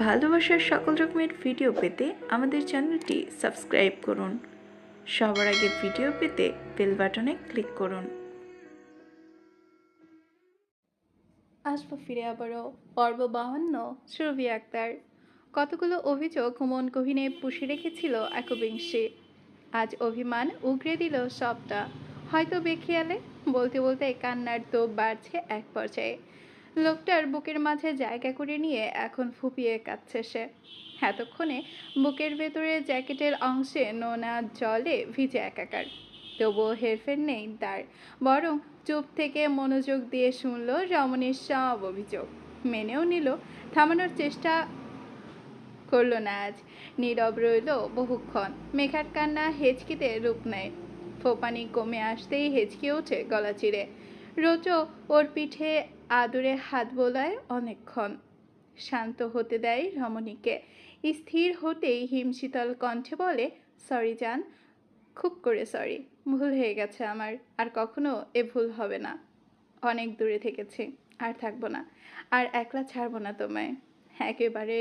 ভালোবাসার সকল রকমের ভিডিও পেতে আমাদের চ্যানেলটি সাবস্ক্রাইব করুন। সবার আগে ভিডিও পেতে বেল বাটনে ক্লিক করুন। আসবো ফিরে আবারও পর্ব 52 সুরভি আক্তার। কতগুলো অভিযোগ মন গহীনে পুষে রেখেছিল একবিংশে। আজ অভিমান উগরে দিল সবটা, হয়তো বেখেয়ালে। বলতে বলতে কান্নার তোপ বাড়ছে এক পর্যায়ে। লোকটার বুকের মাঝে জায়গা করে নিয়ে এখন ফুপিয়ে কাঁদছে সে। এতক্ষণে বুকের ভেতরে জ্যাকেটের অংশে নোনা জলে ভিজে একাকার। তবুও হেরফের নেই তার, বরং চুপ থেকে মনোযোগ দিয়ে শুনল রমণীর সব অভিযোগ, মেনেও নিল। থামানোর চেষ্টা করল না আজ। নীরব রইল বহুক্ষণ। মেঘার কান্না হেঁচকিতে রূপ নেয়। ফোপানি কমে আসতেই হেঁচকে ওঠে গলা চিরে। রোজও ওর পিঠে আদরে হাত বোলায় অনেকক্ষণ। শান্ত হতে দেয় রমণীকে। স্থির হতেই হিমশীতল কণ্ঠে বলে, সরি জান, খুব করে সরি। ভুল হয়ে গেছে আমার, আর কখনো এ ভুল হবে না। অনেক দূরে থেকেছি, আর থাকবো না, আর একলা ছাড়বো না তোমায়। একেবারে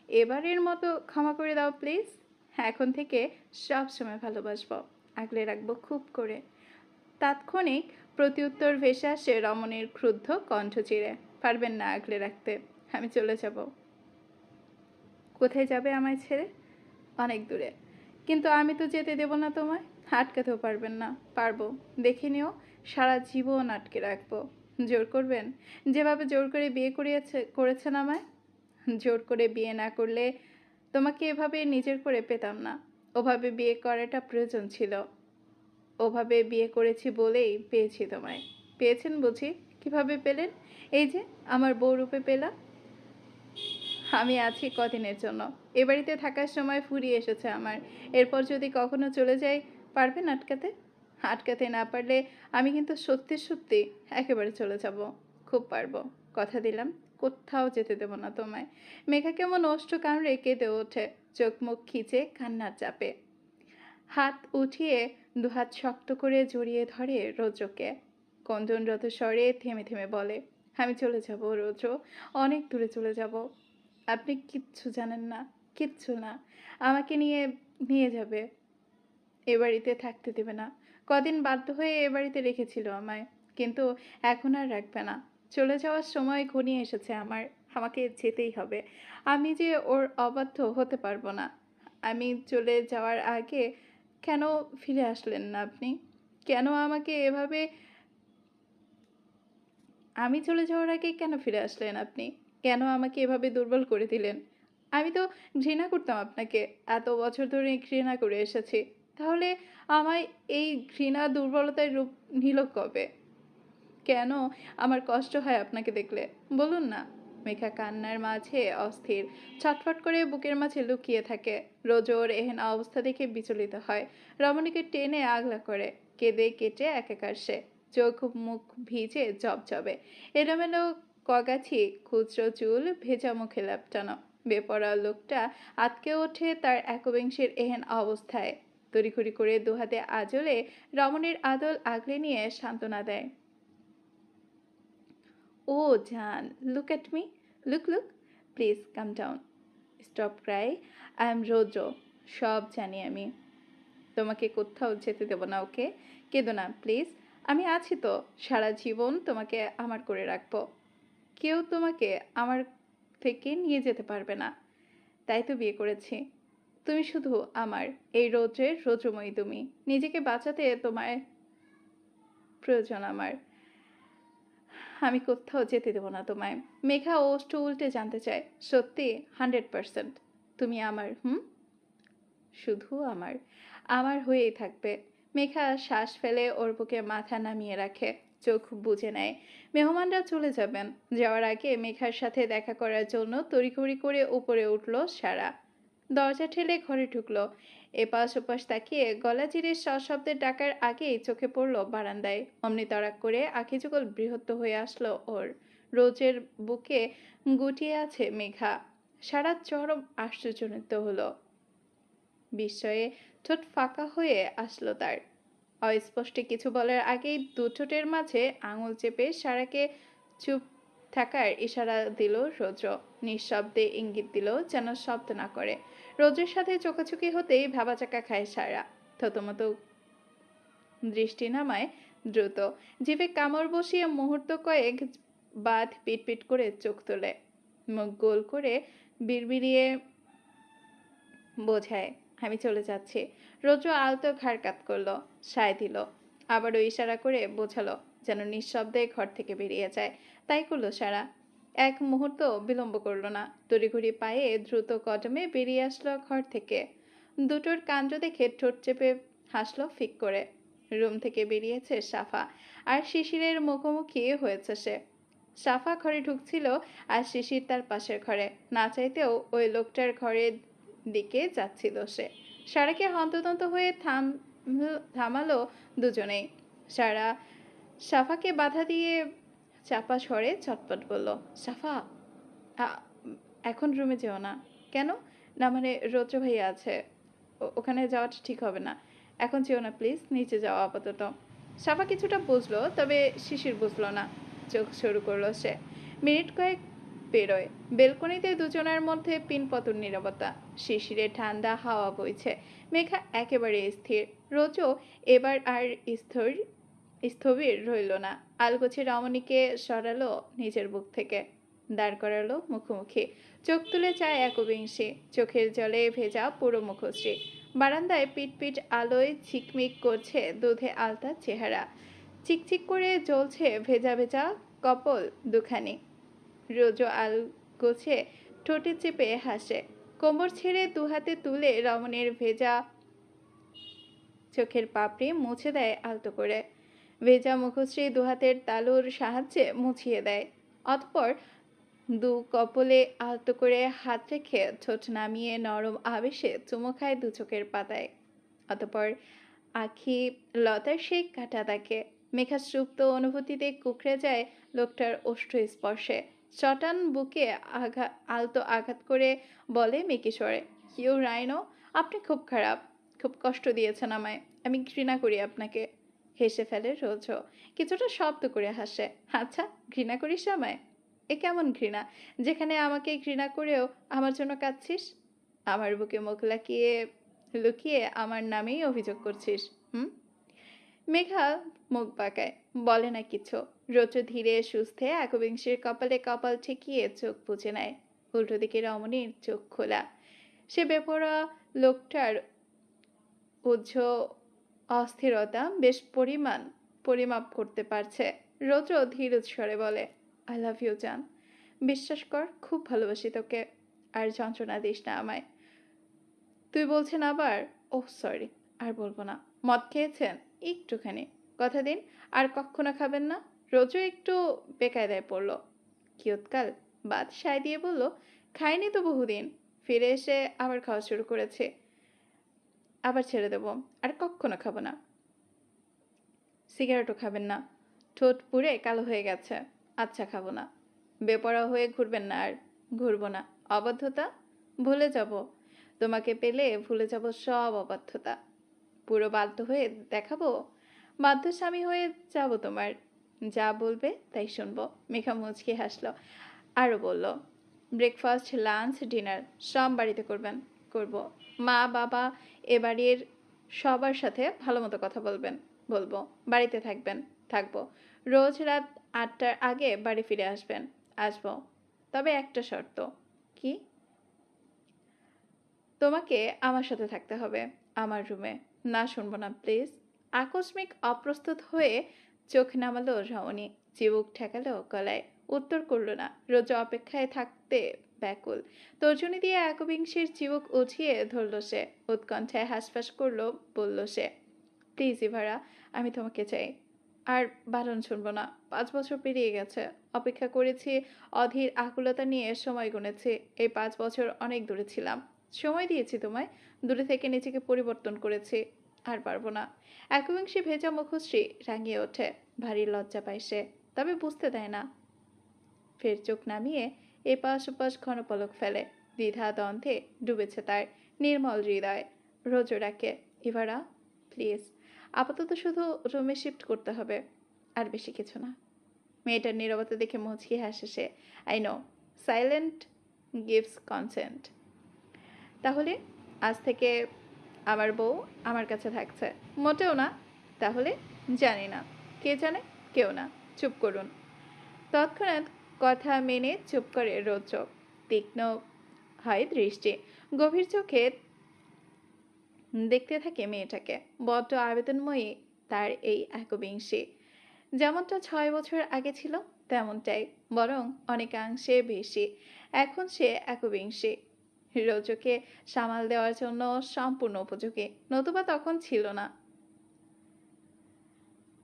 এবারের মতো ক্ষমা করে দাও প্লিজ। এখন থেকে সব সময় ভালোবাসবো, আগলে রাখবো খুব করে। তাৎক্ষণিক প্রত্যুত্তর ভেসে আসে রমণীর ক্রুদ্ধ কণ্ঠ চিরে, পারবেন না আগলে রাখতে, আমি চলে যাব। কোথায় যাবে আমায় ছেড়ে? অনেক দূরে। কিন্তু আমি তো যেতে দেব না তোমায়। আটকাতেও পারবেন না। পারবো, দেখে নিও, সারা জীবন আটকে রাখবো। জোর করবেন? যেভাবে জোর করে বিয়ে করেছেন আমায়। জোর করে বিয়ে না করলে তোমাকে এভাবে নিজের করে পেতাম না। ওভাবে বিয়ে করাটা প্রয়োজন ছিল। ওভাবে বিয়ে করেছি বলেই পেয়েছি তোমায়। পেয়েছেন বুঝি? কিভাবে পেলেন? এই যে আমার বউ রূপে পেলাম। আমি আছি কদিনের জন্য। এ বাড়িতে থাকার সময় ফুরিয়ে এসেছে আমার। এরপর যদি কখনো চলে যাই, পারবেন আটকাতে? আটকাতে না পারলে আমি কিন্তু সত্যি সত্যি একেবারে চলে যাব। খুব পারবো, কথা দিলাম। কোথাও যেতে দেব না তোমায়। মেঘা কেমন ওষ্ঠ কামড়ে কেঁদে ওঠে, চোখ মুখ খিচে কান্নার চাপে। হাত উঠিয়ে দুহাত শক্ত করে জড়িয়ে ধরে রৌদ্রকে। কন্দনরত স্বরে থেমে থেমে বলে, আমি চলে যাব রৌদ্র, অনেক দূরে চলে যাব। আপনি কিচ্ছু জানেন না, কিচ্ছু না। আমাকে নিয়ে নিয়ে যাবে, এ বাড়িতে থাকতে দেবে না। কদিন বাধ্য হয়ে এ বাড়িতে রেখেছিল আমায়, কিন্তু এখন আর রাখবে না। চলে যাওয়ার সময় ঘনিয়ে এসেছে আমার। আমাকে যেতেই হবে। আমি যে ওর অবাধ্য হতে পারবো না। আমি চলে যাওয়ার আগে কেন ফিরে আসলেন না আপনি? কেন আমাকে এভাবে আমি চলে যাওয়ার আগে কেন ফিরে আসলেন আপনি? কেন আমাকে এভাবে দুর্বল করে দিলেন? আমি তো ঘৃণা করতাম আপনাকে, এত বছর ধরে ঘৃণা করে এসেছি। তাহলে আমায় এই ঘৃণা দুর্বলতার রূপ নিল কবে? কেন আমার কষ্ট হয় আপনাকে দেখলে? বলুন না। মেঘা কান্নার মাঝে অস্থির, ছটফট করে বুকের মাঝে লুকিয়ে থাকে। রোজোর এহেন অবস্থা দেখে বিচলিত হয়। রমণীকে টেনে আগলা করে, কেঁদে কেটে একাকার সে। চোখ মুখ ভিজে জবজবে, এলোমেলো কগাছি খুচরো চুল ভেজা মুখে ল্যাপটানো। বেপরা লোকটা আটকে ওঠে তার একবিংশের এহেন অবস্থায়। তড়িঘড়ি করে দুহাতে আজলে রমণীর আদল আগলে নিয়ে সান্ত্বনা দেয়। Oh, Jan, look at me. Look. Please come down. Stop cry. I am Rojo. সব জানি আমি। তোমাকে কোথাও যেতে দেব না, ওকে? কেঁদো না প্লিজ। আমি আছি তো, সারা জীবন তোমাকে আমার করে রাখবো। কেউ তোমাকে আমার থেকে নিয়ে যেতে পারবে না। তাই তো বিয়ে করেছি। তুমি শুধু আমার, এই রোজের রোজময়ী তুমি। নিজেকে বাঁচাতে তোমায় প্রয়োজন আমার। আমি কোথাও যেতে দেবো না তোমায়। মেঘা ওষ্ঠ উল্টে জানতে চায়, সত্যি 100% তুমি আমার? শুধু আমার, আমার হয়েই থাকবে। মেঘা শ্বাস ফেলে ওর বুকে মাথা নামিয়ে রাখে, চোখ বুজে নেয়। মেহমানরা চলে যাবেন। যাওয়ার আগে মেঘার সাথে দেখা করার জন্য তড়িঘড়ি করে উপরে উঠল সারা। দরজা ঠেলে ঘরে ঢুকলো। এপাশ ওপাশ তাকিয়ে গলা চিরে সশব্দে ডাকার আগেই চোখে পড়ল বারান্দায়। অমনি তড়াক করে আঁখি যুগল বৃহত্ত হয়ে আসলো ওর। রোজের বুকে গুটিয়ে আছে মেঘা। সারা চরম আশ্চর্যজনিত হলো। বিস্ময়ে ঠোঁট ফাঁকা হয়ে আসলো তার। অস্পষ্টে কিছু বলার আগেই দু ঠোঁটের মাঝে আঙুল চেপে সারাকে চুপ থাকার ইশারা দিল রৌদ্র। নিঃশব্দে ইঙ্গিত দিল যেন শব্দ না করে। রৌদ্রের সাথে চোখাচোখি হতেই ভাবাচাকা খায় সারা। থতমত দৃষ্টি নামায় দ্রুত। জিভে কামড় বসিয়ে মুহূর্ত কয়েক বাদ পিটপিট করে চোখ তোলে। মুখ গোল করে বিড়বিড়িয়ে বোঝায়, আমি চলে যাচ্ছি। রৌদ্র আলতো ঘাড় কাত করলো, সায় দিল। আবারও ইশারা করে বোঝালো যেন নিঃশব্দে ঘর থেকে বেরিয়ে যায়। তাই করলো সারা। এক মুহূর্ত বিলম্ব করলো না, তড়িঘড়ি পায়ে দ্রুত কদমে বেরিয়ে আসলো ঘর থেকে। দুটোর কাণ্ড দেখে ঠোঁট চেপে হাসলো ফিক করে। রুম থেকে বেরিয়েছে সাফা, আর শিশিরের মুখোমুখি হয়েছে সে। সাফা ঘরে ঢুকছিল আর শিশির তার পাশের ঘরে। না চাইতেও ওই লোকটার ঘরের দিকে যাচ্ছিল সে। সারাকে হন্তদন্ত হয়ে থামালো দুজনেই। সারা সাফাকে বাধা দিয়ে চাপা স্বরে চটপট বলল, সাফা আ- এখন রুমে যেও না। কেন? না মানে রৌদ্র ভাইয়া আছে, ওখানে যাওয়াটা ঠিক হবে না। এখন যেও না প্লিজ, নিচে যাও আপাতত। সাফা কিছুটা বুঝলো, তবে শিশির বুঝলো না। চোখ শুরু করলো সে। মিনিট কয়েক পেরোয়। বেলকনিতে দুজনের মধ্যে পিনপতন নীরবতা। শিশিরে ঠান্ডা হাওয়া বইছে। মেঘা একেবারে স্থির। রোজও এবার আর স্থবির রইল না। আলগোছে রমণীকে সরালো নিজের বুক থেকে, দাঁড় করালো মুখোমুখি। চোখ তুলে চায় একবিংশী, চোখের জলে ভেজা পুরো মুখশ্রী। বারান্দায় পিটপিট আলোয় ঝিকমিক করছে দুধে আলতা চেহারা। চিকচিক করে জ্বলছে ভেজা ভেজা কপল দুখানি। রোজো আলগোছে ঠোঁটে চেপে হাসে। কোমর ছেড়ে দুহাতে তুলে রমণীর ভেজা চোখের পাপড়ি মুছে দেয় আলতো করে। ভেজা মুখশ্রী দুহাতের তালুর সাহায্যে মুছিয়ে দেয়। অতঃপর দু কপলে আলতো করে হাত রেখে ঠোঁট নামিয়ে নরম আবেশে চুমো খায় দু চোখের পাতায়। অতঃপর আখি লতার সেই কাটা দাগে। মেঘা সুপ্ত অনুভূতিতে কুকড়ে যায় লোকটার ওষ্ঠ স্পর্শে। চটান বুকে আলতো আঘাত করে বলে মেকিস্বরে, ইউ রাইনো, আপনি খুব খারাপ, খুব কষ্ট দিয়েছেন আমায়। আমি ঘৃণা করি আপনাকে। হেসে ফেলে রোজ। কিছুটা শব্দ করে হাসে। আচ্ছা, ঘৃণা করিস আমায়? এ কেমন ঘৃণা, যেখানে আমাকে ঘৃণা করেও আমার জন্য কাঁদছিস? আমার বুকে মুখ লুকিয়ে আমার নামেই অভিযোগ করছিস? হুম? মেঘা মুখ বাঁকায়, বলে না কিছু। রৌদ্র ধীরে সুস্থে একবিংশের কপালে কপাল ঠেকিয়ে চোখ বুজে নেয়। উল্টো দিকে রমণীর চোখ খোলা। সে বেপরোয়া লোকটার উজ্জ্ব অস্থিরতা বেশ পরিমাপ করতে পারছে। রৌদ্র ধীর স্বরে বলে, আই লাভ ইউ জান। বিশ্বাস কর, খুব ভালোবাসি তোকে। আর যন্ত্রণা দিস না আমায়। তুই বলছেন আবার? ওহ সরি, আর বলবো না। মদ খেয়েছেন? একটুখানি। কথা দিন আর কখনো খাবেন না। রোজও একটু বেকায়দায় পড়ল। কিয়ৎকাল বাদ সায় দিয়ে বলল, খাইনি তো বহুদিন। ফিরে এসে আবার খাওয়া শুরু করেছে। আবার ছেড়ে দেব, আর কখনো খাবো না। সিগারেটও খাবেন না? ঠোঁট পুড়ে কালো হয়ে গেছে। আচ্ছা, খাবো না। বেপরোয়া হয়ে ঘুরবেন না আর। ঘুরবো না। অবাধ্যতা? ভুলে যাব। তোমাকে পেলে ভুলে যাব সব অবাধ্যতা। পুরো বাধ্য হয়ে দেখাবো? বাধ্য স্বামী হয়ে যাব তোমার। যা বলবে তাই শুনবো। মেঘা মুচকি হাসলো। আরও বলল, ব্রেকফাস্ট, লাঞ্চ, ডিনার সব বাড়িতে করবেন? করব। মা বাবা এ বাড়ির সবার সাথে ভালো মতো কথা বলবো। বাড়িতে থাকবেন? থাকবো। রোজ রাত 8টার আগে বাড়ি ফিরে আসবেন? আসবো। তবে একটা শর্ত। কি? তোমাকে আমার সাথে থাকতে হবে, আমার রুমে। না, শুনবো না প্লিজ। আকস্মিক অপ্রস্তুত হয়ে চোখ নামালো রমণী। চিবুক ঠেকালো গলায়। উত্তর করল না। রোজ অপেক্ষায় থাকতে ব্যাকুল। তর্জনী দিয়ে একবিংশের চিবুক উঠিয়ে ধরল সে। উৎকণ্ঠায় হাঁসফাঁস করলো, বলল সে, প্লিজ ইভারা, আমি তোমাকে চাই। আর বারণ শুনবো না। 5 বছর পেরিয়ে গেছে। অপেক্ষা করেছি, অধীর আকুলতা নিয়ে সময় গুনেছি। এই 5 বছর অনেক দূরে ছিলাম। সময় দিয়েছি তোমায়। দূরে থেকে নিজেকে পরিবর্তন করেছি। আর পারবো না। একবিংশী ভেজা মুখশ্রী রাঙিয়ে ওঠে। ভারী লজ্জা পায় সে, তবে বুঝতে দেয় না। ফের চোখ নামিয়ে এপাশ ওপাশ ঘন পলক ফেলে। দ্বিধা দ্বন্দ্বে ডুবেছে তার নির্মল হৃদয়। রোজো ডাকে, ইভারা প্লিজ, আপাতত শুধু রুমে শিফট করতে হবে, আর বেশি কিছু না। মেয়েটার নীরবতা দেখে মুচকি হাসে সে। I know, silent gives consent. তাহলে আজ থেকে আমার বউ আমার কাছে থাকছে? মোটেও না। তাহলে? জানি না। কে জানে? কেউ না। চুপ করুন। তৎক্ষণাৎ কথা মেনে চুপ করে রৌদ্র। তীক্ষ্ণ হয় দৃষ্টি। গভীর চোখে দেখতে থাকে মেয়েটাকে। বড্ড আবেদনময়ী তার এই একবিংশী। যেমনটা 6 বছর আগে ছিল তেমনটাই, বরং অনেকাংশে বেশি। এখন সে একবিংশী। রৌদ্রকে সামাল দেওয়ার জন্য সম্পূর্ণ উপযোগী, নতুবা তখন ছিল না।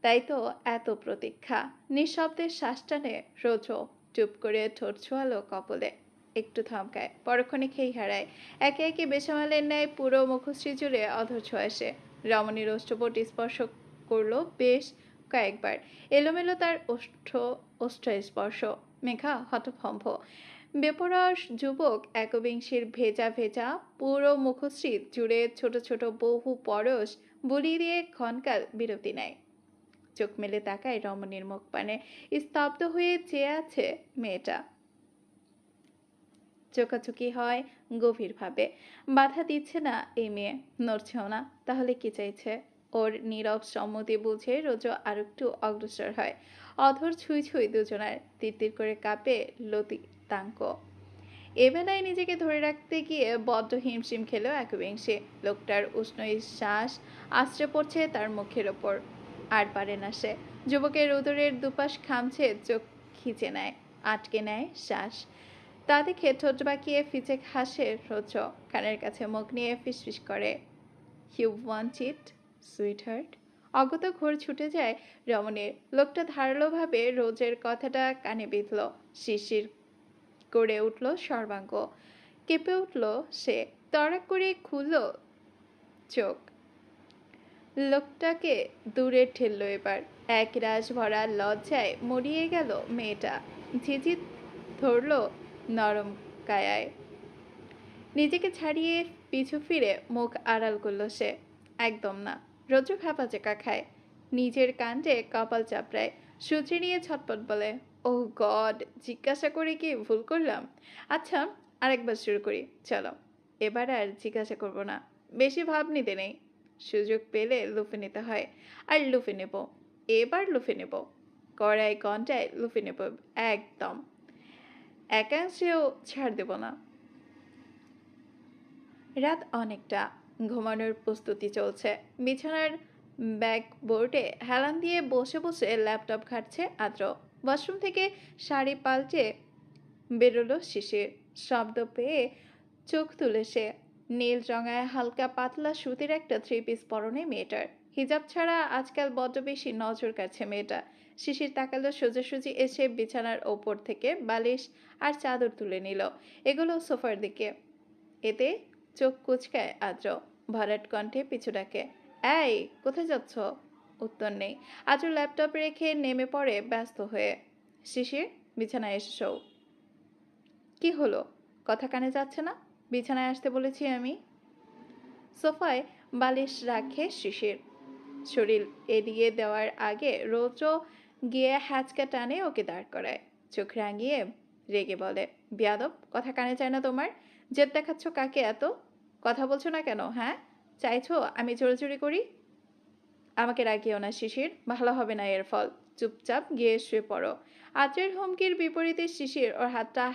তাই তো এত প্রতীক্ষা। নিঃশব্দে শ্বাস টানে রৌদ্র। চুপ করে ঠোঁট ছোঁয়ালো কপলে। একটু থমকায়, পরক্ষণে খেই হারায়। একে একে বেসামালের ন্যায় পুরো মুখশ্রী জুড়ে অধর ছোঁয়া সে। রমণীর ওষ্ঠপট স্পর্শ করলো বেশ কয়েকবার। এলোমেলো তার ওষ্ঠ স্পর্শ। মেঘা হতভম্ব। বেপরোয়া যুবক একবিংশীর ভেজা ভেজা পুরো মুখশ্রী জুড়ে ছোট ছোট বহু পরশ বুলি দিয়ে ক্ষণকাল বিরতি নেয়। চোখ মেলে তাকায় রমণীর মুখ পানে। স্তব্ধ হয়ে চেয়ে আছে মেয়েটা। চোখাচোখি হয় গভীরভাবে। বাধা দিচ্ছে না এই মেয়ে, নড়ছেও না। তাহলে কি চাইছে? ওর নীরব সম্মতি বুঝে রোজ আর একটু অগ্রসর হয়। অধর ছুঁই ছুঁই দুজনার। তিরতির করে কাঁপে লতিতাঙ্ক। এবেলায় নিজেকে ধরে রাখতে গিয়ে বড্ড হিমশিম খেলো একবিংশে। লোকটার উষ্ণ শ্বাস আশ্রে পড়ছে তার মুখের ওপর। আর পারে না সে। যুবকের উদরের দুপাশ খামছে, চোখ খিচে নেয়, আটকে নেয় শ্বাস। তা দেখে ঠোঁট বাঁকিয়ে ফিচে হাসে রৌদ্র। কানের কাছে মুখ নিয়ে ফিসফিস করে, you want it sweetheart. অগত ঘোর ছুটে যায় রমণীর। লোকটা ধারালোভাবে রোজের কথাটা কানে বিঁধল। শিশির করে উঠল সর্বাঙ্গ। কেঁপে উঠল সে। তড়াক করে খুলল চোখ। লোকটাকে দূরে ঠেলল এবার। এক রাশ ভরা লজ্জায় মরিয়ে গেল মেয়েটা। ঝিঝি ধরল নরম কায়ায়। নিজেকে ছাড়িয়ে পিছু ফিরে মুখ আড়াল করল সে। একদম না। রৌদ্র খাপা চেকা খায়। নিজের কাণ্ডে কপাল চাপড়ায়। সূত্রে নিয়ে ছটপট বলে, ওহ গড, জিজ্ঞাসা করে কি ভুল করলাম? আচ্ছা, আরেকবার শুরু করি, চলো। এবার আর জিজ্ঞাসা করব না। বেশি ভাব নিতে নেই। সুযোগ পেলে লুফে নিতে হয়, আর লুফে নেব। এবার লুফে নেব। কড়াই কণ্টায় লুফে নেব একদম। একাংশেও ছাড় দেব না। রাত অনেকটা। ঘুমানোর প্রস্তুতি চলছে। বিছানার ব্যাকবোর্ডে হেলান দিয়ে বসে বসে ল্যাপটপ ঘাঁটছে আদ্র। ওয়াশরুম থেকে শাড়ি পাল্টে বেরোলো শিশির। শব্দ পেয়ে চোখ তুলে সে। নীল রঙায় হালকা পাতলা সুতির একটা 3 পিস পরনে মেয়েটার। হিজাব ছাড়া আজকাল বড্ড বেশি নজর কাটছে মেয়েটা। শিশির তাকালো সোজাসুজি এসে বিছানার ওপর থেকে বালিশ আর চাদর তুলে নিল। এগুলো সোফার দিকে। এতে চোখ কুচকায় আদ্র। ভরাট কণ্ঠে পিছু ডাকে, এই কোথায় যাচ্ছ? উত্তর নেই। আদ্র ল্যাপটপ রেখে নেমে পড়ে ব্যস্ত হয়ে। শিশির, বিছানায় এসে শোও। কি হলো? কথা কানে যাচ্ছে না? বিছানায় আসতে বলেছি আমি। সোফায় বালিশ রাখে শিশির। শরীর এড়িয়ে দেওয়ার আগে রৌদ্র গিয়ে হ্যাচকা টানে ওকে দাঁড় করায়। চোখ রাঙিয়ে রেগে বলে, বেয়াদব, কথা কানে যায় না তোমার? জেদ দেখাচ্ছ কাকে এত? কথা বলছো না কেন? হ্যাঁ, চাইছো আমি জোরাজুরি করি? আমাকে রাগিও না শিশির, ভালো হবে না এর ফল। চুপচাপ গিয়ে শুয়ে পড়ো। আদ্রের হুমকির বিপরীতে শিশির ওর হাতটা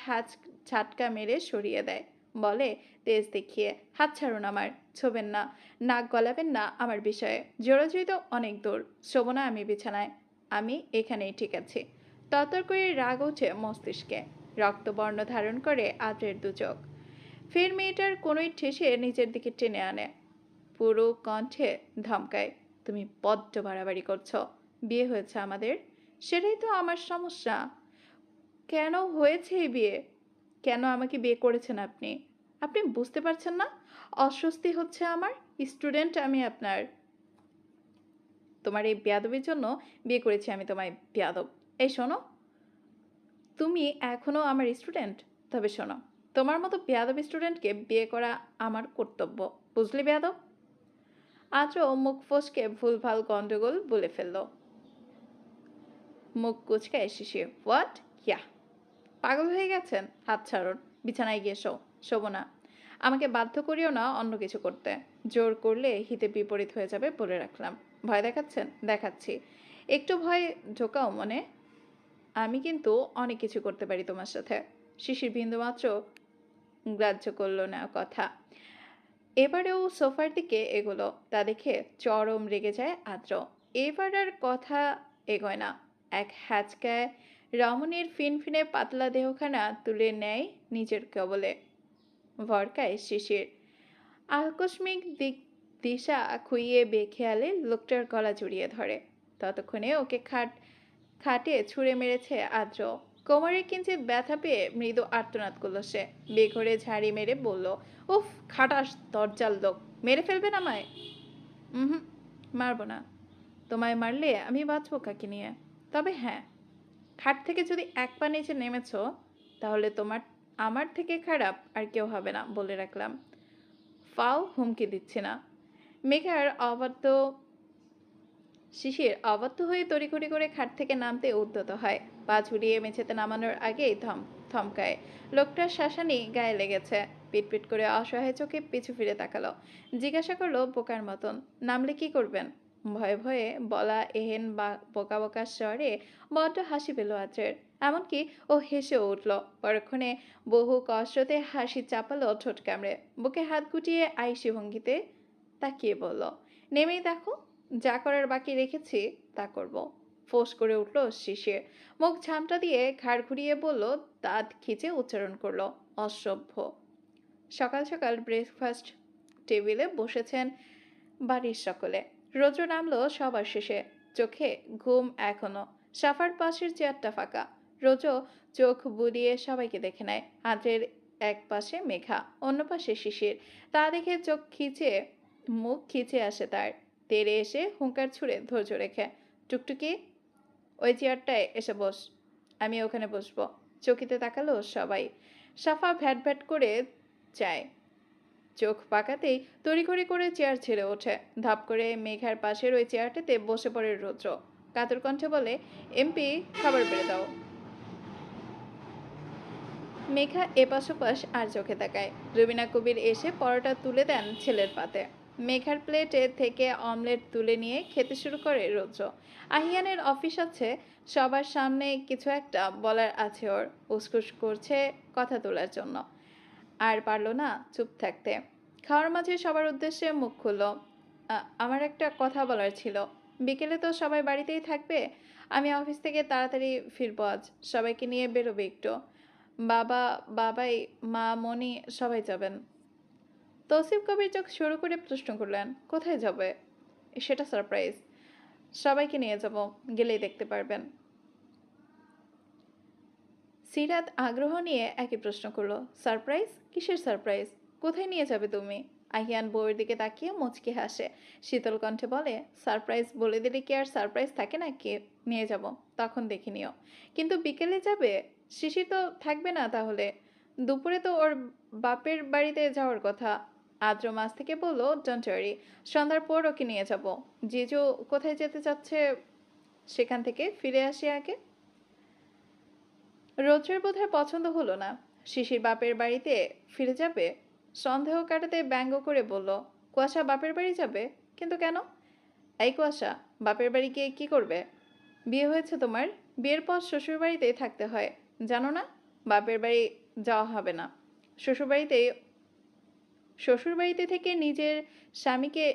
ঝাটকা মেরে সরিয়ে দেয়। বলে তেজ দেখিয়ে, হাত ছাড়ুন আমার, ছোবেন না, নাক গলাবেন না আমার বিষয়ে। জোরাজুরি তো অনেক দূর। শোবো না আমি বিছানায়। আমি এখানেই ঠিক আছি। তরতর করে রাগ ওঠে মস্তিষ্কে। রক্তবর্ণ ধারণ করে আদ্রের দুচোখ। ফের মেয়েটার কোনোই ঠেসে নিজের দিকে টেনে আনে। পুরো কণ্ঠে ধমকায়, তুমি বড্ড বাড়াবাড়ি করছো। বিয়ে হয়েছে আমাদের, সেটাই তো আমার সমস্যা। কেন হয়েছে এই বিয়ে? কেন আমাকে বিয়ে করেছেন আপনি? আপনি বুঝতে পারছেন না? অস্বস্তি হচ্ছে আমার। স্টুডেন্ট আমি আপনার। তোমার এই বেয়াদবির জন্য বিয়ে করেছি আমি তোমায়, বেয়াদব। এই শোনো, তুমি এখনো আমার স্টুডেন্ট? তবে শোনো, তোমার মতো বেয়াদব স্টুডেন্টকে বিয়ে করা আমার কর্তব্য, বুঝলি বেয়াদব? আজও মুখ ফসকে ভুলভাল গন্ডগোল বলে ফেলল। মুখ কুচকায় শিশির। হোয়াট? ইয়া। পাগল হয়ে গেছেন? হাত ছাড়ুন, বিছানায় গিয়ে শোবো না। আমাকে বাধ্য করিও না অন্য কিছু করতে। জোর করলে হিতে বিপরীত হয়ে যাবে বলে রাখলাম। ভয় দেখাচ্ছেন? দেখাচ্ছি। একটু ভয় ঢোকাও মনে। আমি কিন্তু অনেক কিছু করতে পারি তোমার সাথে। শিশির বিন্দুমাত্র গ্রাহ্য করল না কথা। এবারেও সোফার দিকে এগোলো। তা দেখে চরম রেগে যায় আদ্র। এবার আর কথা এগোয় না। এক হ্যাচকায় রমণীর ফিনফিনে পাতলা দেহখানা তুলে নেয় নিজের কবলে। ভরকায় শিশির। আকস্মিক দিশা খুইয়ে বেখেয়ালে লোকটার গলা জড়িয়ে ধরে। ততক্ষণে ওকে খাটে ছুঁড়ে মেরেছে আদ্র। কোমরে কিঞ্চিত ব্যথা পেয়ে মৃদু আর্তনাদ করল সে। বেঘরে ঝাড়ি মেরে বলল, উফ, খাটাস দরজাল লোক, মেরে ফেলবেন আমায়? হুম, মারবো না। তোমায় মারলে আমি বাঁচবো কাকে নিয়ে? তবে হ্যাঁ, খাট থেকে যদি এক পা নিচে নেমেছ, তাহলে আমার থেকে খারাপ আর কেউ হবে না বলে রাখলাম। ফাও হুমকি দিচ্ছে না। মেঘার শিশির অবাধ্য হয়ে তড়িঘড়ি করে খাট থেকে নামতে উদ্যত হয়। পা ঝুলিয়ে মেঝেতে নামানোর আগেই থমকায়। লোকটার শাসানি গায়ে লেগেছে। পিটপিট করে অসহায় চোখে পিছু ফিরে তাকালো। জিজ্ঞাসা করলো বোকার মতন, নামলে কি করবেন? ভয়ে ভয়ে বলা এহেন বোকা বোকা স্বরে বড্ড হাসি পেল আদ্রের। এমনকি ও হেসে উঠল। পরক্ষণে বহু কষ্টতে হাসি চাপালো ঠোঁট কামড়ে। বুকে হাত গুটিয়ে আইসি ভঙ্গিতে তাকিয়ে বলল, নেমেই দেখো, যা করার বাকি রেখেছি তা করব। ফোঁস করে উঠল শিশির। মুখ ঝামটা দিয়ে ঘাড় ঘুরিয়ে বলল, দাঁত খিচে উচ্চারণ করলো, অসভ্য। সকাল সকাল ব্রেকফাস্ট টেবিলে বসেছেন বাড়ির সকলে। রৌদ্র নামলো সবার শেষে। চোখে ঘুম এখনো। সাফার পাশের চেয়ারটা ফাঁকা। রৌদ্র চোখ বুলিয়ে সবাইকে দেখে নেয়। হাতের এক পাশে মেঘা, অন্য পাশে শিশির। তা দেখে মুখ খিচে আসে তার। তেড়ে এসে হুঙ্কার ছুঁড়ে ধৈর্য রেখে, টুকটুকি, ওই চেয়ারটায় এসে বস। আমি ওখানে বসবো। চকিতে তাকালো সবাই। সাফা ভ্যাট ভ্যাট করে যায়। চোখ পাকাতেই তড়িঘড়ি করে চেয়ার ছেড়ে ওঠে। ধাপ করে মেঘার পাশের ওই চেয়ারটাতে বসে পড়ে রৌদ্র। কাতর কণ্ঠে বলে, এমপি, খাবার বেড়ে দাও। মেঘা এপাশ ওপাশ আর চোখে তাকায়। রুবিনা কবির এসে পরোটা তুলে দেন ছেলের পাতে। মেঘার প্লেটে থেকে অমলেট তুলে নিয়ে খেতে শুরু করে রৌদ্র। আহিয়ানের অফিস আছে, সবার সামনে কিছু একটা বলার আছে ওর। উসখুস করছে কথা তোলার জন্য। আর পারল না চুপ থাকতে। খাওয়ার মাঝে সবার উদ্দেশ্যে মুখ খুলল, আমার একটা কথা বলার ছিল। বিকেলে তো সবাই বাড়িতেই থাকবে। আমি অফিস থেকে তাড়াতাড়ি ফিরবো আজ। সবাইকে নিয়ে বেরোবে একটু। বাবাই, মা, মনি সবাই যাবেন। তৌসিফ কবির চোখ শুরু করে প্রশ্ন করলেন, কোথায় যাবে? সেটা সারপ্রাইজ। সবাইকে নিয়ে যাব, গেলেই দেখতে পারবেন। সিরাত আগ্রহ নিয়ে একই প্রশ্ন করলো, সারপ্রাইজ? কিসের সারপ্রাইজ? কোথায় নিয়ে যাবে তুমি? আহিয়ান বউয়ের দিকে তাকিয়ে মুচকি হাসে। শীতল কণ্ঠে বলে, সারপ্রাইজ বলে দিলে কি আর সারপ্রাইজ থাকে নাকি? নিয়ে যাব, তখন দেখে নিও। কিন্তু বিকেলে যাবে? শিশির তো থাকবে না তাহলে? দুপুরে তো ওর বাপের বাড়িতে যাওয়ার কথা। আদ্র মাস থেকে বললো, ডোন্ট ওয়ারি, সন্ধ্যার পর ওকে নিয়ে যাব। জিজু কোথায় যেতে চাচ্ছে সেখান থেকে ফিরে আসি আগে। রৌদ্রের বোধহয় পছন্দ হলো না। শিশির বাপের বাড়িতে ফিরে যাবে? সন্দেহ কাটাতে ব্যঙ্গ করে বলল, কুয়াশা বাপের বাড়ি যাবে? কিন্তু কেন? এই কুয়াশা, বাপের বাড়ি গিয়ে কি করবে? বিয়ে হয়েছে তোমার, বিয়ের পর শ্বশুর বাড়িতেই থাকতে হয়, জানো না? বাপের বাড়ি যাওয়া হবে না। শ্বশুর বাড়িতে থেকে নিজের স্বামীকে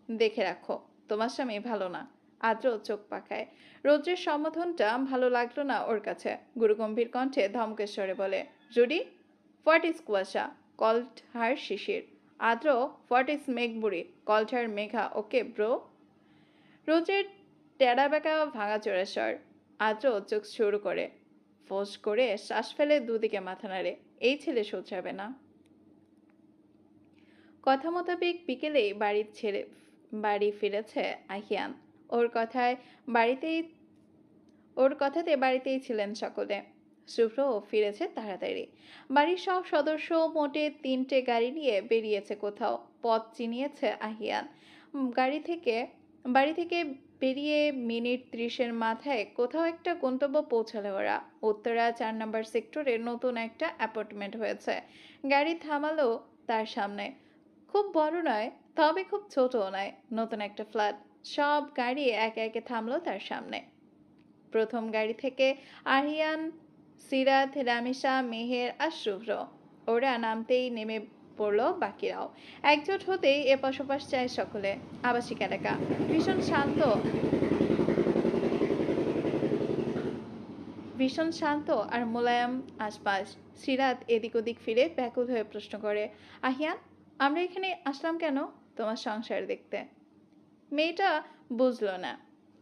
দেখে রাখো। তোমার স্বামী ভালো না। আদ্র চোখ পাকায়। রৌদ্রের সম্বোধনটা ভালো লাগলো না ওর কাছে। গুরুগম্ভীর কণ্ঠে ধমকেশ্বরে বলে, জুডি, হোয়াট ইজ কুয়াশা? Called her Shishir. আদ্র, হোয়াট ইজ মেঘবুড়ি? Called her Megha. Okay bro. রৌদ্রের টেরা বেঁকা ভাঙাচোরা স্বর। আদ্র চোখ শুরু করে, ফোঁস করে শ্বাস ফেলে দুদিকে মাথা নাড়ে। এই ছেলে শোধরাবে না। কথা মোতাবেক বিকেলেই বাড়ি ফিরেছে আহিয়ান। ওর কথাতে বাড়িতেই ছিলেন সকলে। শুভ্রও ফিরেছে তাড়াতাড়ি। বাড়ির সব সদস্য মোটে 3টে গাড়ি নিয়ে বেরিয়েছে কোথাও। পথ চিনিয়েছে আহিয়ান। বাড়ি থেকে পেরিয়ে মিনিট 30-এর মাথায় কোথাও একটা গন্তব্য পৌঁছালো ওরা। উত্তরা 4 নম্বর সেক্টরে নতুন একটা অ্যাপার্টমেন্ট হয়েছে। গাড়ি থামালো তার সামনে। খুব বড় নয়, তবে খুব ছোটও নয়। নতুন একটা ফ্ল্যাট। সব গাড়ি একে একে থামলো তার সামনে। প্রথম গাড়ি থেকে আরিয়ান, সিরাত, রামিসা, মেহের আর শুভ্র। ওরা নামতেই নেমে পড়লো বাকিরাও। একজোট হতেই এপাশ ওপাশ চায় সকলে। আবাসিক এলাকা ভীষণ শান্ত আর মোলায়েম আশপাশ। সিরাত এদিক ওদিক ফিরে ব্যাকুল হয়ে প্রশ্ন করে, আহিয়ান, আমরা এখানে আসলাম কেন? তোমার সংসার দেখতে। মেয়েটা বুঝলো না,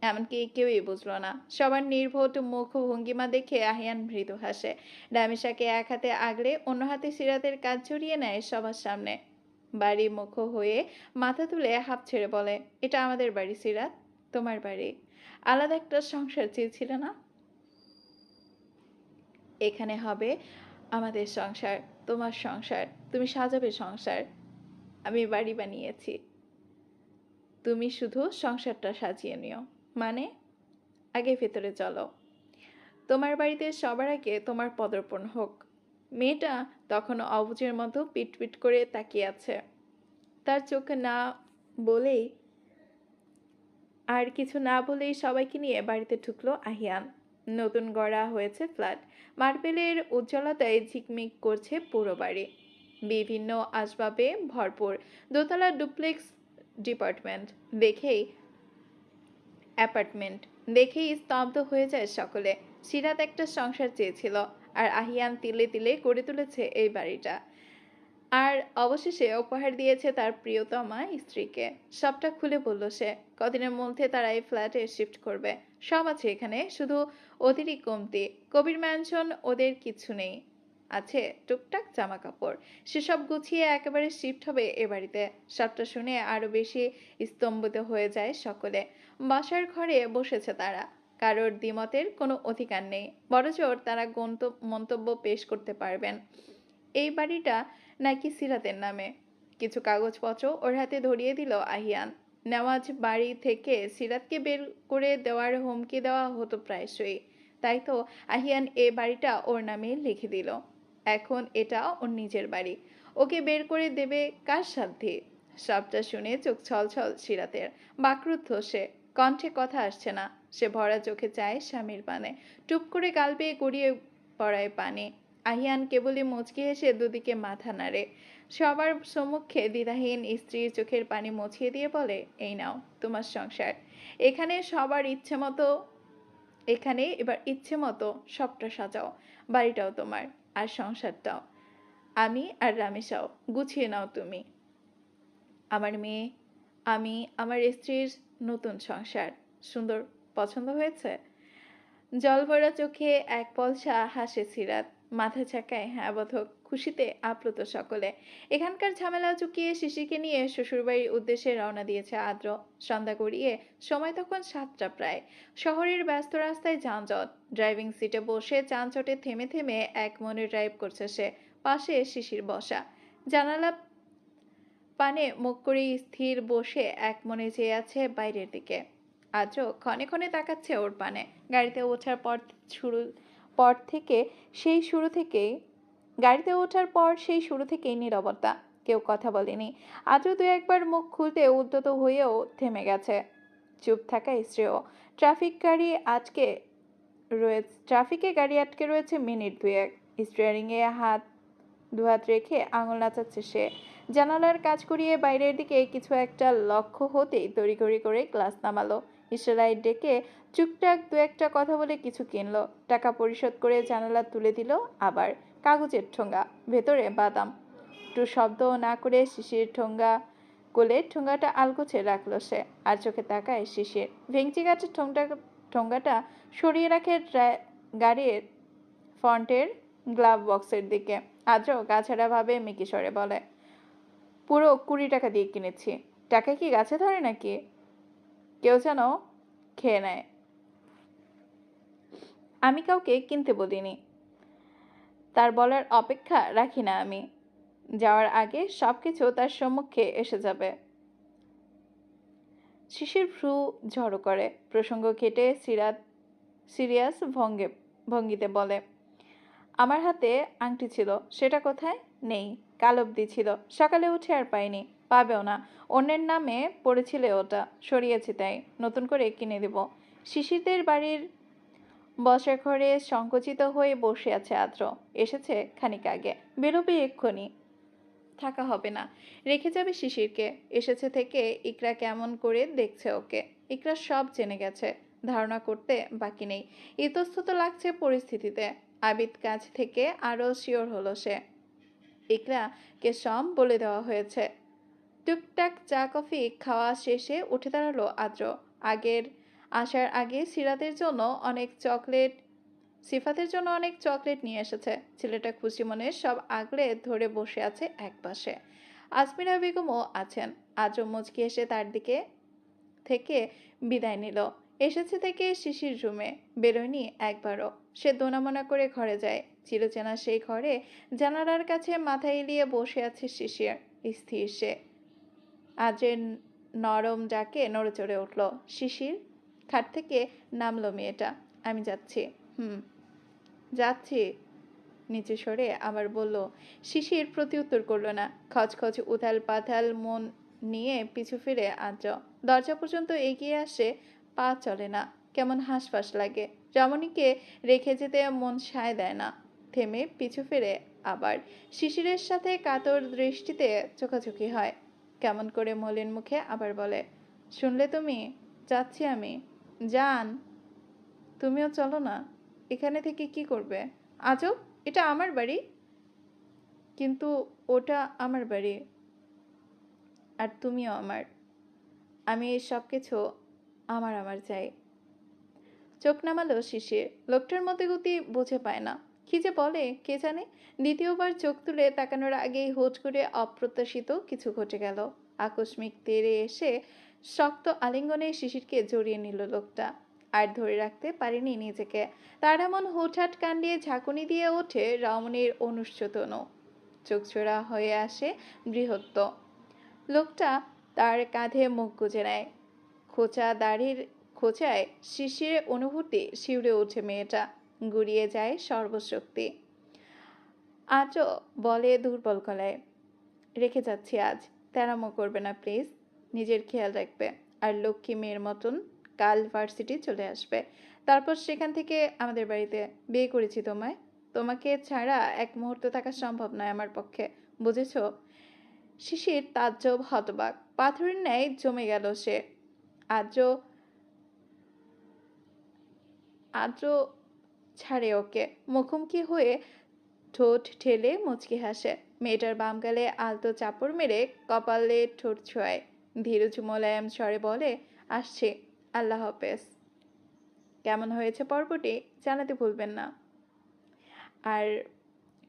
এমনকি কেউই বুঝলো না। সবার নির্বোধ মুখ ভঙ্গিমা দেখে আহিয়ান মৃদু হাসে। রামিসাকে এক হাতে আগলে অন্য হাতে সিরাতের কাজ জড়িয়ে নেয় সবার সামনে। বাড়ি মুখ হয়ে মাথা তুলে হাঁপ ছেড়ে বলে, এটা আমাদের বাড়ি সিরাত, তোমার বাড়ি। আলাদা একটা সংসার চেয়েছিলে না? এখানে হবে আমাদের সংসার, তোমার সংসার। তুমি সাজাবে সংসার। আমি বাড়ি বানিয়েছি, তুমি শুধু সংসারটা সাজিয়ে নিও। মানে? আগে ভেতরে চলো। তোমার বাড়িতে সবার আগে তোমার পদার্পণ হোক। মেয়েটা তখনও অবুঝের মতো পিটপিট করে তাকিয়ে আছে। তার চোখে না বলেই আর কিছু না বলেই সবাইকে নিয়ে বাড়িতে ঢুকলো আহিয়ান। নতুন গড়া হয়েছে ফ্ল্যাট। মার্বেলের উজ্জ্বলতায় ঝিকমিক করছে পুরো বাড়ি। বিভিন্ন আসবাবে ভরপুর। দোতলা ডুপ্লেক্স ডিপার্টমেন্ট দেখেই স্তব্ধ হয়ে যায় সকলে। সিরাত একটা সংসার চেয়েছিল, আর আহিয়ান তিলে তিলে গড়ে তুলেছে এই বাড়িটা। আর অবশেষে উপহার দিয়েছে তার প্রিয়তমা স্ত্রীকে। সবটা খুলে বলল সে। কদিনের মধ্যে তারা এই ফ্ল্যাটে শিফট করবে। সব আছে এখানে, শুধু অতিরিক্ত কমতি। কবির ম্যানশন ওদের কিছু নেই, আছে টুকটাক জামা কাপড়। সেসব গুছিয়ে একেবারে শিফট হবে এ বাড়িতে। সবটা শুনে আরো বেশি স্তম্ভিত হয়ে যায় সকলে। বাসার ঘরে বসেছে তারা। কারোর দ্বিমতের কোনো অধিকার নেই, বড়জোর তারা মন্তব্য পেশ করতে পারবেন। এই বাড়িটা নাকি সিরাতের নামে। কিছু কাগজপত্র ওর হাতে ধরিয়ে দিল আহিয়ান। নেওয়াজ বাড়ি থেকে সিরাতকে বের করে দেওয়ার হুমকি দেওয়া হতো প্রায়শই। তাই তো আহিয়ান এ বাড়িটা ওর নামে লিখে দিল। এখন এটা ওর নিজের বাড়ি। ওকে বের করে দেবে কার সাধ্যে? সবটা শুনে চোখ ছলছল সিরাতের। বাকরুদ্ধ সে, কণ্ঠে কথা আসছে না। সে ভরা চোখে চায় স্বামীর পানে। টুপ করে গাল বেয়ে গড়িয়ে পড়ায় পানি। আহিয়ান কেবলই মুচকি হেসে দুদিকে মাথা নাড়ে। সবার সম্মুখে দ্বিধাহীন স্ত্রীর চোখের পানি মুছিয়ে দিয়ে বলে, এই নাও তোমার সংসার। এখানে এবার ইচ্ছে মতো সবটা সাজাও। বাড়িটাও তোমার, আর সংসারটাও। আমি আর রামেশাও। গুছিয়ে নাও তুমি। আমার মেয়ে, আমি, আমার স্ত্রীর নতুন সংসার। সুন্দর পছন্দ হয়েছে? জলভরা চোখে এক পলসা হাসে সিরাত। মাথা ঝাঁকায় হ্যাঁ বোধক। খুশিতে আপ্লুত সকলে। এখানকার ঝামেলা চুকিয়ে শিশিরকে নিয়ে শ্বশুরবাড়ির উদ্দেশ্যে রওনা দিয়েছে আদ্র। সন্ধ্যা গড়িয়ে সময় তখন 7টা প্রায়। শহরের ব্যস্ত রাস্তায় যানজট। ড্রাইভিং সিটে বসে যানজটে থেমে থেমে এক মনে ড্রাইভ করছে সে। পাশে শিশির বসা। জানালা পানে মুখ করে স্থির বসে এক মনে চেয়ে আছে বাইরের দিকে। আজও ক্ষণে ক্ষণে তাকাচ্ছে ওর পানে। গাড়িতে ওঠার পর সেই শুরু থেকেই নীরবতা। কেউ কথা বলেনি। আজও দু একবার মুখ খুলতে উদ্যত হয়েও থেমে গেছে। চুপ থাকা স্ত্রীও। ট্রাফিকে গাড়ি আটকে রয়েছে মিনিট দুয়েক। স্টিয়ারিংয়ে দু হাত রেখে আঙুল নাচাচ্ছে সে। জানালার কাজ করিয়ে বাইরের দিকে কিছু একটা লক্ষ্য হতেই তড়িঘড়ি করে গ্লাস নামালো। ইশারায় ডেকে চুপটাক দু একটা কথা বলে কিছু কিনলো। টাকা পরিশোধ করে জানালা তুলে দিল আবার। কাগজের ঠোঙ্গা, ভেতরে বাদাম। একটু শব্দও না করে শিশির ঠোঙ্গাটা আলগোছে রাখলো সে। আর চোখে তাকায় শিশির। ভেঙচি গাছের ঠোঙ্গাটা সরিয়ে রাখে গাড়ির ফ্রন্টের গ্লাভ বক্সের দিকে। আদ্র গাছাড়া ভাবে মিকিসরে বলে, পুরো 20 টাকা দিয়ে কিনেছি। টাকা কি গাছে ধরে নাকি? কেউ যেন খেয়ে নেয়। আমি কাউকে কিনতে বলিনি। তার বলার অপেক্ষা রাখি না আমি। যাওয়ার আগে সবকিছু তার সম্মুখে এসে যাবে। শিশির ভ্রু ঝড়ো করে, প্রসঙ্গ কেটে সিরিয়াস ভঙ্গিতে বলে, আমার হাতে আংটি ছিল, সেটা কোথায়? নেই। কাল অবধি ছিল, সকালে উঠে আর পাইনি, পাবেও না। অন্যের নামে পড়েছিলে ওটা, সরিয়েছি তাই, নতুন করে কিনে দেব। শিশিরদের বাড়ির বসার ঘরে সংকুচিত হয়ে বসে আছে আদ্র। এসেছে খানিক আগে, বেরোবে এক্ষুনি, থাকা হবে না, রেখে যাবে শিশিরকে। এসেছে থেকে ইকরা কেমন করে দেখছে ওকে। ইকরা সব জেনে গেছে, ধারণা করতে বাকি নেই। ইতস্তত লাগছে পরিস্থিতিতে। আবিদ কাছ থেকে আরও শিওর হলো সে। ইকরাকে সব বলে দেওয়া হয়েছে। টুকটাক চা কফি খাওয়া শেষে উঠে দাঁড়ালো আদ্র। আসার আগে সিফাতের জন্য অনেক চকলেট নিয়ে এসেছে। ছেলেটা খুশি মনে সব আগলে ধরে বসে আছে একপাশে। আসমিরা বেগমও আছেন। আদ্র মুচকি এসে তার দিকে থেকে বিদায় নিল। এসেছে থেকে শিশির রুমে, বেরোয়নি একবারও। সে দোনামোনা করে ঘরে যায়। চিরচেনা সেই ঘরে জানালার কাছে মাথা এলিয়ে বসে আছে শিশির, স্থির সে। আজের নরম ডাকে নড়ে চড়ে উঠল। শিশির, খাট থেকে নামলো মেয়েটা। আমি যাচ্ছি। যাচ্ছি, নিচে সরে আবার বলল। শিশির প্রতিউত্তর করল না। খচখচ উথাল পাথাল মন নিয়ে পিছু ফিরে আদ্র। দরজা পর্যন্ত এগিয়ে আসে, পা চলে না, কেমন হাঁসফাঁস লাগে। রমণীকে রেখে যেতে মন সায় দেয় না। থেমে পিছু ফিরে আবার। শিশিরের সাথে কাতর দৃষ্টিতে চোখাচোখি হয়। কেমন করে মলিন মুখে আবার বলে, শুনলে তুমি? যাচ্ছি আমি। যান, তুমিও চলো না। এখানে থেকে কি করবে? আজব, এটা আমার বাড়ি। কিন্তু ওটা আমার বাড়ি, আর তুমিও আমার। আমি এই সব কিছু আমার আমার চাই। চোখ নামালো শিশির। লোকটার মধ্যে গতি বুঝে পায় না, কি যে বলে কে জানে। দ্বিতীয়বার চোখ তুলে তাকানোর আগেই হুট করে অপ্রত্যাশিত কিছু ঘটে গেল। আকস্মিক তেড়ে এসে শক্ত আলিঙ্গনে শিশিরকে জড়িয়ে নিল লোকটা। আর ধরে রাখতে পারেনি নিজেকে। তার এমন হুটহাট কাণ্ডে ঝাঁকুনি দিয়ে ওঠে রমণীর অনুচ্চতনু। চোখচোরা হয়ে আসে বৃহত্ত। লোকটা তার কাঁধে মুখ গুজে নেয়। খোঁচা দাড়ির খোঁচায় শিশিরে অনুভূতি শিউরে ওঠে মেয়েটা। গুড়িয়ে যায় সর্বশক্তি। আজও বলে দুর্বল গলায়, রেখে যাচ্ছি আজ, তেরামো করবে না প্লিজ। নিজের খেয়াল রাখবে। আর লক্ষ্মী মেয়ের মতন কাল ভার্সিটি চলে আসবে। তারপর সেখান থেকে আমাদের বাড়িতে। বিয়ে করেছি তোমায়, তোমাকে ছাড়া এক মুহূর্ত থাকা সম্ভব নয় আমার পক্ষে, বুঝেছ? শিশির তাজ্জব হতবাক, পাথরের ন্যায় জমে গেল সে। আদ্র আদ্র ছাড়ে ওকে। মুখোমুখি হয়ে ঠোঁট ঠেলে মুচকি হাসে। মেয়েটার বাম গালে আলতো চাপড় মেরে কপালে ঠোঁট ছোঁয়ায়। ধীরজ মোলায়েম স্বরে বলে, আসছি, আল্লাহ হাফেজ। কেমন হয়েছে পর্বটি জানাতে ভুলবেন না। আর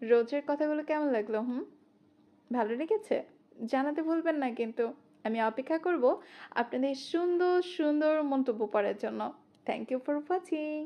রোজের কথাগুলো কেমন লাগলো? ভালো লেগেছে? জানাতে ভুলবেন না কিন্তু। আমি অপেক্ষা করব আপনাদের সুন্দর সুন্দর মন্তব্য পড়ার জন্য। Thank you for watching.